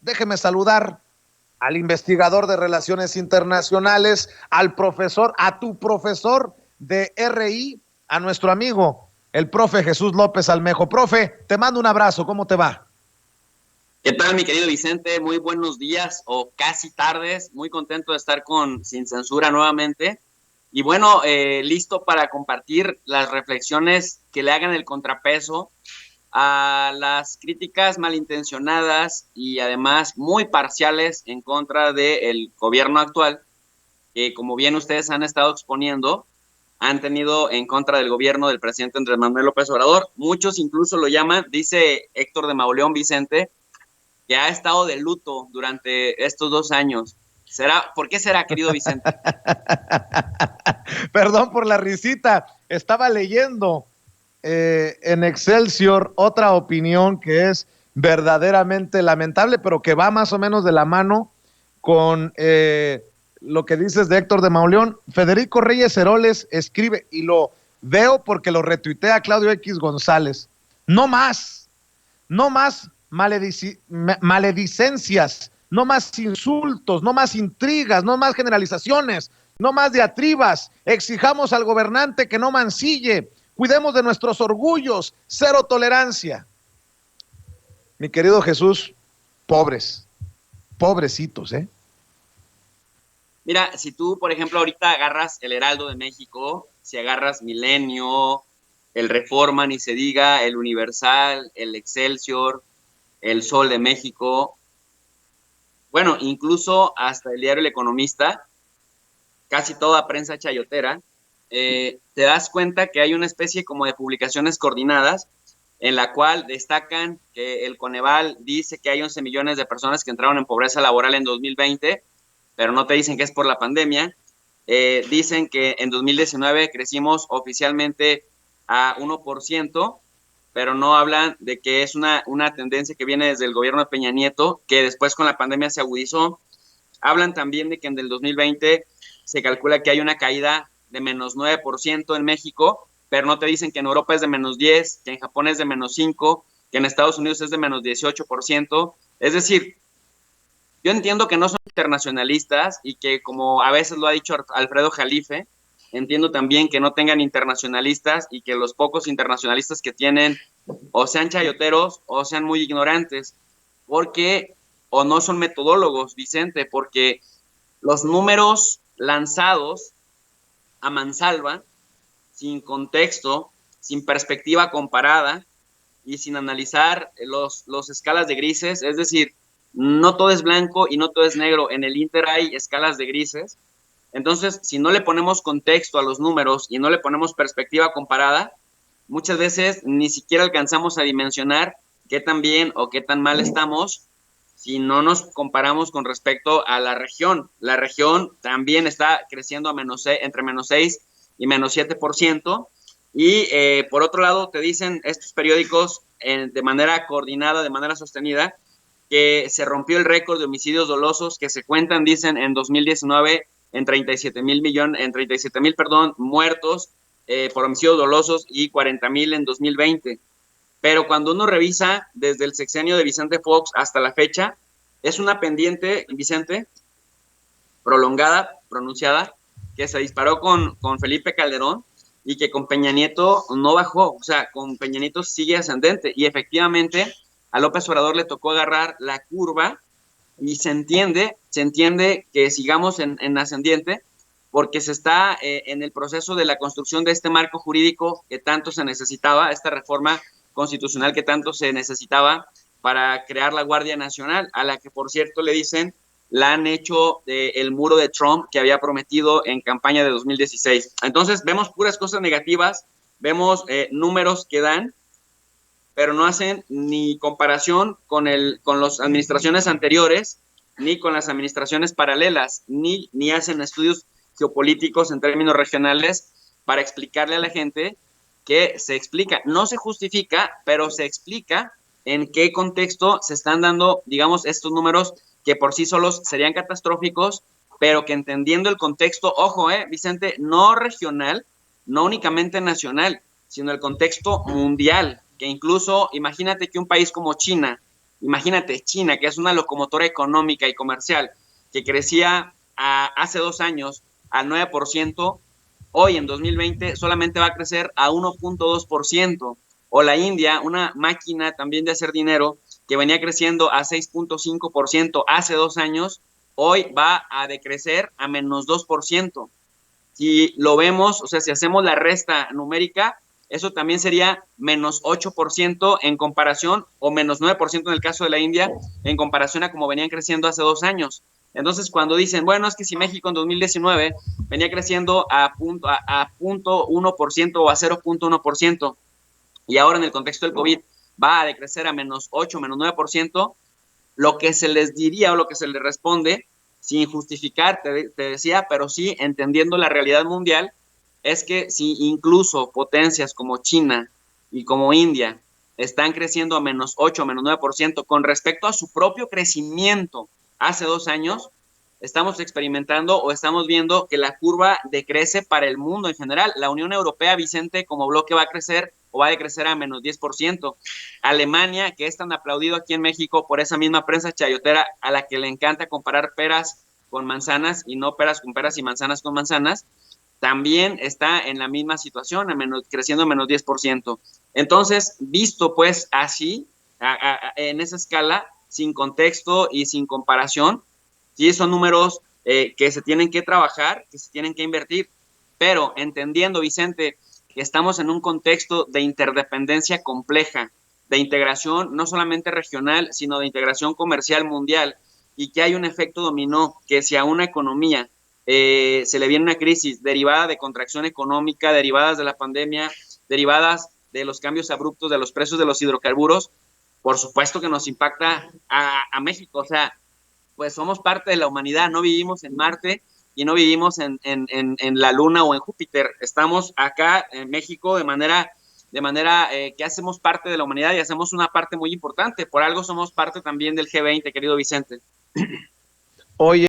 Déjeme saludar al investigador de Relaciones Internacionales, al profesor, a tu profesor de RI, a nuestro amigo, el profe Jesús López Almejo. Profe, te mando un abrazo, ¿cómo te va? ¿Qué tal, mi querido Vicente? Muy buenos días o casi tardes. Muy contento de estar con Sin Censura nuevamente. Y bueno, listo para compartir las reflexiones que le hagan el contrapeso a las críticas malintencionadas y además muy parciales en contra del gobierno actual, que como bien ustedes han estado exponiendo, han tenido en contra del gobierno del presidente Andrés Manuel López Obrador. Muchos incluso lo llaman, dice Héctor de Mauleón Vicente, que ha estado de luto durante estos 2 años. ¿Por qué será, querido Vicente? Perdón por la risita, estaba leyendo en Excelsior otra opinión que es verdaderamente lamentable, pero que va más o menos de la mano con lo que dices de Héctor de Mauleón. Federico Reyes Heroles escribe, y lo veo porque lo retuitea Claudio X González: no más maledicencias, no más insultos, no más intrigas, no más generalizaciones, no más diatribas. Exijamos al gobernante que no mancille, cuidemos de nuestros orgullos, cero tolerancia. Mi querido Jesús, pobrecitos, ¿eh? Mira, si tú, por ejemplo, ahorita agarras el Heraldo de México, si agarras Milenio, el Reforma, ni se diga, el Universal, el Excelsior, el Sol de México, bueno, incluso hasta el diario El Economista, casi toda prensa chayotera, te das cuenta que hay una especie como de publicaciones coordinadas en la cual destacan que el Coneval dice que hay 11 millones de personas que entraron en pobreza laboral en 2020, pero no te dicen que es por la pandemia. Dicen que en 2019 crecimos oficialmente a 1%, pero no hablan de que es una tendencia que viene desde el gobierno de Peña Nieto, que después con la pandemia se agudizó. Hablan también de que en el 2020 se calcula que hay una caída de menos 9% en México, pero no te dicen que en Europa es de menos 10, que en Japón es de menos 5, que en Estados Unidos es de menos 18%. Es decir, yo entiendo que no son internacionalistas y que, como a veces lo ha dicho Alfredo Jalife, entiendo también que no tengan internacionalistas y que los pocos internacionalistas que tienen o sean chayoteros o sean muy ignorantes, porque o no son metodólogos, Vicente, porque los números lanzados a mansalva, sin contexto, sin perspectiva comparada y sin analizar los escalas de grises, es decir, no todo es blanco y no todo es negro, en el Inter hay escalas de grises. Entonces, si no le ponemos contexto a los números y no le ponemos perspectiva comparada, muchas veces ni siquiera alcanzamos a dimensionar qué tan bien o qué tan mal estamos si no nos comparamos con respecto a la región. La región también está creciendo a entre menos 6 y menos 7%. Y por otro lado, te dicen estos periódicos de manera coordinada, de manera sostenida, que se rompió el récord de homicidios dolosos que se cuentan, dicen, en 2019 en 37,000 muertos por homicidios dolosos y 40,000 en 2020. Pero cuando uno revisa desde el sexenio de Vicente Fox hasta la fecha, es una pendiente, Vicente, prolongada, pronunciada, que se disparó con Felipe Calderón y que con Peña Nieto no bajó. O sea, con Peña Nieto sigue ascendente. Y efectivamente, a López Obrador le tocó agarrar la curva y se entiende que sigamos en ascendiente porque se está en el proceso de la construcción de este marco jurídico que tanto se necesitaba, esta reforma constitucional que tanto se necesitaba para crear la Guardia Nacional, a la que, por cierto, le dicen, la han hecho el muro de Trump que había prometido en campaña de 2016. Entonces, vemos puras cosas negativas, vemos números que dan, pero no hacen ni comparación con las administraciones anteriores, ni con las administraciones paralelas, ni hacen estudios geopolíticos en términos regionales para explicarle a la gente que se explica. No se justifica, pero se explica en qué contexto se están dando, digamos, estos números que por sí solos serían catastróficos, pero que entendiendo el contexto, ojo, Vicente, no regional, no únicamente nacional, sino el contexto mundial, que incluso, imagínate que un país como China, Imagínate, China, que es una locomotora económica y comercial, que crecía hace 2 años al 9%, hoy en 2020 solamente va a crecer a 1.2%. O la India, una máquina también de hacer dinero, que venía creciendo a 6.5% hace 2 años, hoy va a decrecer a menos 2%. Si lo vemos, o sea, si hacemos la resta numérica, eso también sería menos 8% en comparación, o menos 9% en el caso de la India, en comparación a como venían creciendo hace 2 años. Entonces, cuando dicen, bueno, es que si México en 2019 venía creciendo a punto 1% o a 0.1%, y ahora en el contexto del COVID va a decrecer a menos 8, menos 9%, lo que se les diría o lo que se les responde, sin justificar, te decía, pero sí entendiendo la realidad mundial, es que si incluso potencias como China y como India están creciendo a menos 8, menos 9% con respecto a su propio crecimiento hace 2 años, estamos experimentando o estamos viendo que la curva decrece para el mundo en general. La Unión Europea, Vicente, como bloque va a crecer o va a decrecer a menos 10%. Alemania, que es tan aplaudido aquí en México por esa misma prensa chayotera a la que le encanta comparar peras con manzanas y no peras con peras y manzanas con manzanas, también está en la misma situación, creciendo a menos 10%. Entonces, visto pues así, en esa escala, sin contexto y sin comparación, sí son números que se tienen que trabajar, que se tienen que invertir, pero entendiendo, Vicente, que estamos en un contexto de interdependencia compleja, de integración no solamente regional, sino de integración comercial mundial, y que hay un efecto dominó, que si a una economía se le viene una crisis derivada de contracción económica, derivadas de la pandemia, derivadas de los cambios abruptos de los precios de los hidrocarburos, por supuesto que nos impacta a México. O sea, pues somos parte de la humanidad, no vivimos en Marte y no vivimos en la Luna o en Júpiter. Estamos acá en México de manera que hacemos parte de la humanidad y hacemos una parte muy importante. Por algo somos parte también del G20, querido Vicente. Oye,